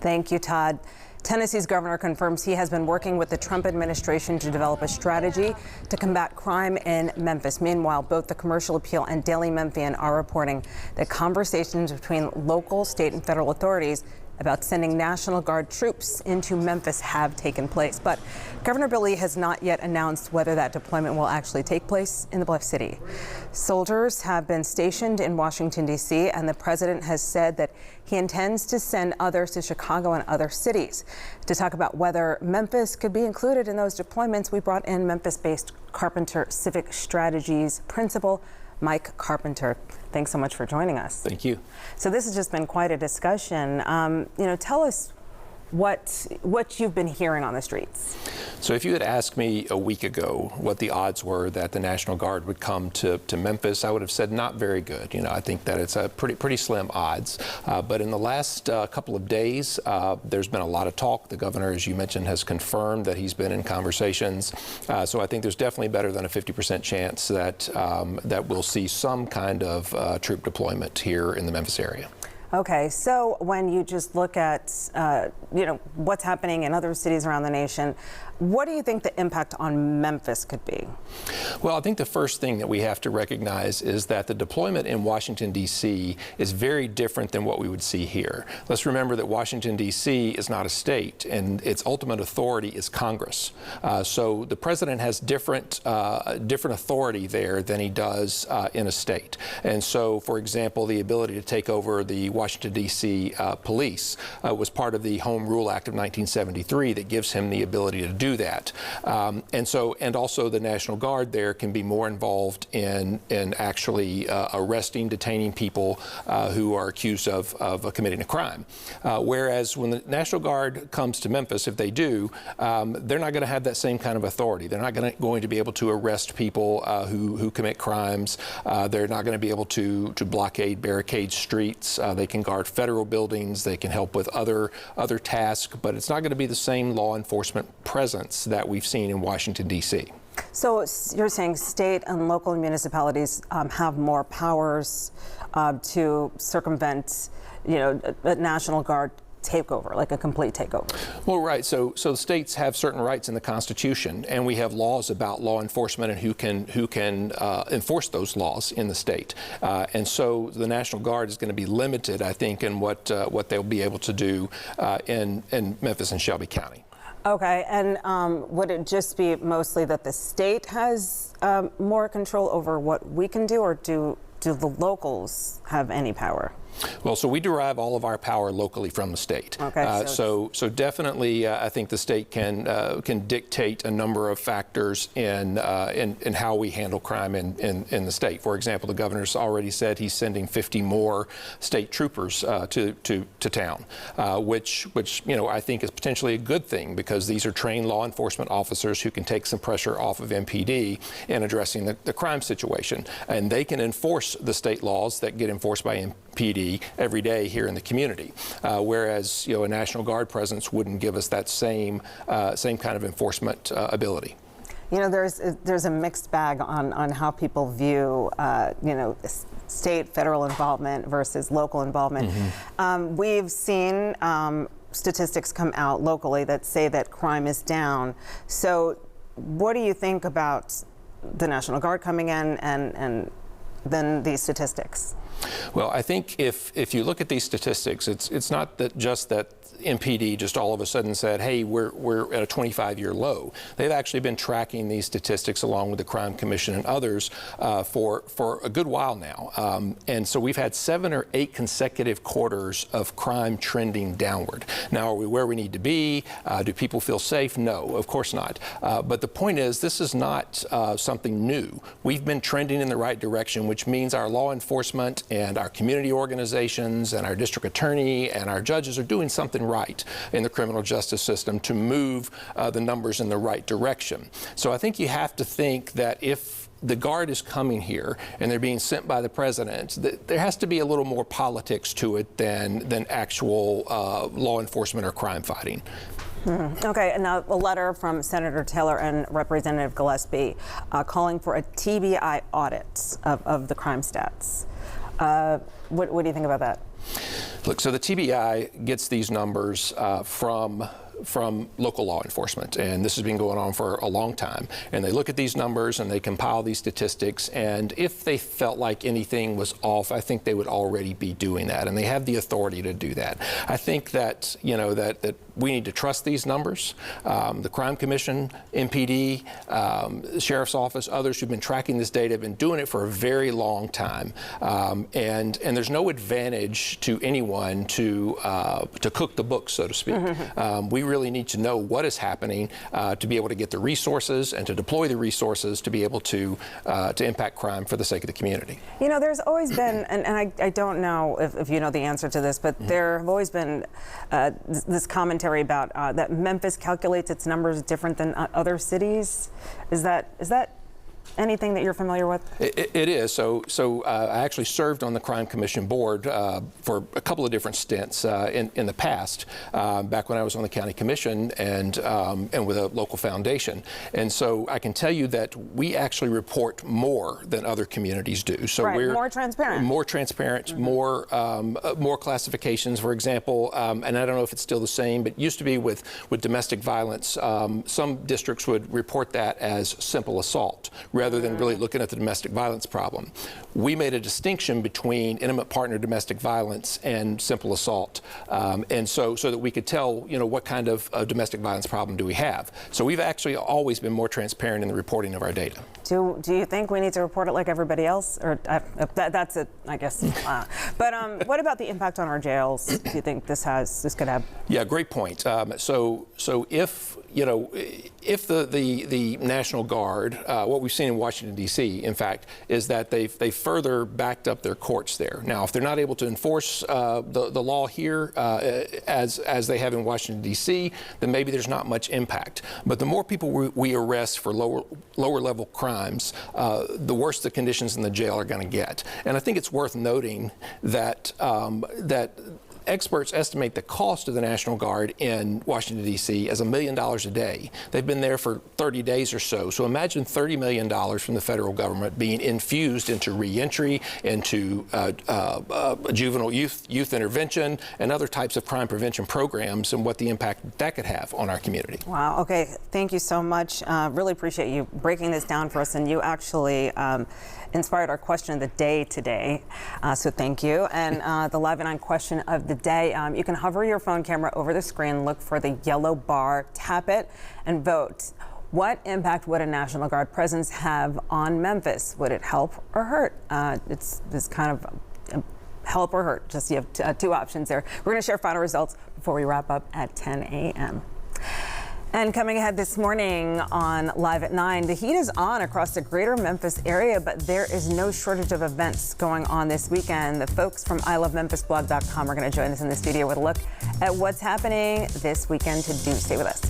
Thank you, Todd. Tennessee's governor confirms he has been working with the Trump administration to develop a strategy to combat crime in Memphis. Meanwhile, both the Commercial Appeal and Daily Memphian are reporting that conversations between local, state, and federal authorities about sending National Guard troops into Memphis have taken place. But Governor Bill Lee has not yet announced whether that deployment will actually take place in the Bluff City. Soldiers have been stationed in Washington, D.C., and the president has said that he intends to send others to Chicago and other cities. To talk about whether Memphis could be included in those deployments, we brought in Memphis-based Carpenter Civic Strategies principal Mike Carpenter. Thanks so much for joining us. Thank you. So this has just been quite a discussion. Tell us what you've been hearing on the streets. So if you had asked me a week ago what the odds were that the National Guard would come to Memphis, I would have said not very good. I think that it's a pretty slim odds. But in the last couple of days, there's been a lot of talk. The governor, as you mentioned, has confirmed that he's been in conversations. So I think there's definitely better than a 50% chance that we'll see some kind of troop deployment here in the Memphis area. Okay, so when you just look at, what's happening in other cities around the nation, what do you think the impact on Memphis could be? Well, I think the first thing that we have to recognize is that the deployment in Washington, D.C. is very different than what we would see here. Let's remember that Washington, D.C. is not a state, and its ultimate authority is Congress. So the president has different authority there than he does in a state. And so, for example, the ability to take over the Washington, D.C. police was part of the Home Rule Act of 1973 that gives him the ability to do that. And also the National Guard there can be more involved in actually arresting, detaining people who are accused of committing a crime. Whereas when the National Guard comes to Memphis, if they do, they're not going to have that same kind of authority. They're not going to be able to arrest people who commit crimes. They're not going to be able to blockade, barricade streets. They can guard federal buildings. They can help with other tasks, but it's not going to be the same law enforcement presence that we've seen in Washington, D.C. So you're saying state and local municipalities have more powers to circumvent, a National Guard takeover, like a complete takeover. Well, right. So states have certain rights in the Constitution, and we have laws about law enforcement and who can enforce those laws in the state. And so the National Guard is going to be limited, I think, in what they'll be able to do in Memphis and Shelby County. Okay, and would it just be mostly that the state has more control over what we can do, or do the locals have any power? Well, so we derive all of our power locally from the state. Okay, so definitely, I think the state can dictate a number of factors in how we handle crime in the state. For example, the governor's already said he's sending 50 more state troopers to town, which I think is potentially a good thing, because these are trained law enforcement officers who can take some pressure off of MPD in addressing the crime situation, and they can enforce the state laws that get enforced by MPD every day here in the community, whereas a National Guard presence wouldn't give us that same kind of enforcement ability. There's a mixed bag on how people view state, federal involvement versus local involvement. Mm-hmm. We've seen statistics come out locally that say that crime is down. So what do you think about the National Guard coming in and then these statistics? Well, I think if you look at these statistics, it's not just that MPD just all of a sudden said, hey, we're at a 25-year low. They've actually been tracking these statistics along with the Crime Commission and others for a good while now. And so we've had 7 or 8 consecutive quarters of crime trending downward. Now, are we where we need to be? Do people feel safe? No, of course not. But the point is, this is not something new. We've been trending in the right direction, which means our law enforcement and our community organizations and our district attorney and our judges are doing something right in the criminal justice system to move the numbers in the right direction. So I think you have to think that if the Guard is coming here and they're being sent by the president, there has to be a little more politics to it than actual law enforcement or crime fighting. Okay, and now a letter from Senator Taylor and Representative Gillespie calling for a TBI audit of the crime stats. What do you think about that? Look, so the TBI gets these numbers from local law enforcement, and this has been going on for a long time. And they look at these numbers and they compile these statistics, and if they felt like anything was off, I think they would already be doing that, and they have the authority to do that. I think that, you know, that we need to trust these numbers. The Crime Commission, MPD, the Sheriff's Office, others who've been tracking this data have been doing it for a very long time, and there's no advantage to anyone to cook the books, so to speak. We really need to know what is happening to be able to get the resources and to deploy the resources to be able to impact crime for the sake of the community. You know, there's always been, and I don't know if you know the answer to this, but there have always been this commentary about that Memphis calculates its numbers different than other cities. Is that anything that you're familiar with? It is. So I actually served on the Crime Commission board for a couple of different stints in the past, back when I was on the county commission and with a local foundation. And so I can tell you that we actually report more than other communities do. So right, we're more transparent. More transparent, more classifications, for example. And I don't know if it's still the same, but it used to be with domestic violence. Some districts would report that as simple assault, rather than really looking at the domestic violence problem. We made a distinction between intimate partner domestic violence and simple assault, and so that we could tell, you know, what kind of domestic violence problem do we have. So we've actually always been more transparent in the reporting of our data. Do you think we need to report it like everybody else, or that's it, I guess? But what about the impact on our jails? Do you think this could have? Yeah, great point. So if the National Guard, what we've seen in Washington, D.C., in fact, is that they further backed up their courts there. Now, if they're not able to enforce the law here as they have in Washington, D.C., then maybe there's not much impact. But the more people we arrest for lower level crimes, the worse the conditions in the jail are going to get. And I think it's worth noting that experts estimate the cost of the National Guard in Washington, D.C. as $1 million a day. They've been there for 30 days or so. So imagine $30 million from the federal government being infused into reentry, into juvenile youth intervention, and other types of crime prevention programs, and what the impact that could have on our community. Wow. Okay. Thank you so much. Really appreciate you breaking this down for us. And you actually inspired our question of the day today. So thank you. And the Live at 9 question of the day, you can hover your phone camera over the screen, look for the yellow bar, tap it, and vote. What impact would a National Guard presence have on Memphis? Would it help or hurt? It's this kind of help or hurt. Just you have two options there. We're going to share final results before we wrap up at 10 a.m. And coming ahead this morning on Live at 9, the heat is on across the greater Memphis area, but there is no shortage of events going on this weekend. The folks from ilovememphisblog.com are going to join us in the studio with a look at what's happening this weekend to do. Stay with us.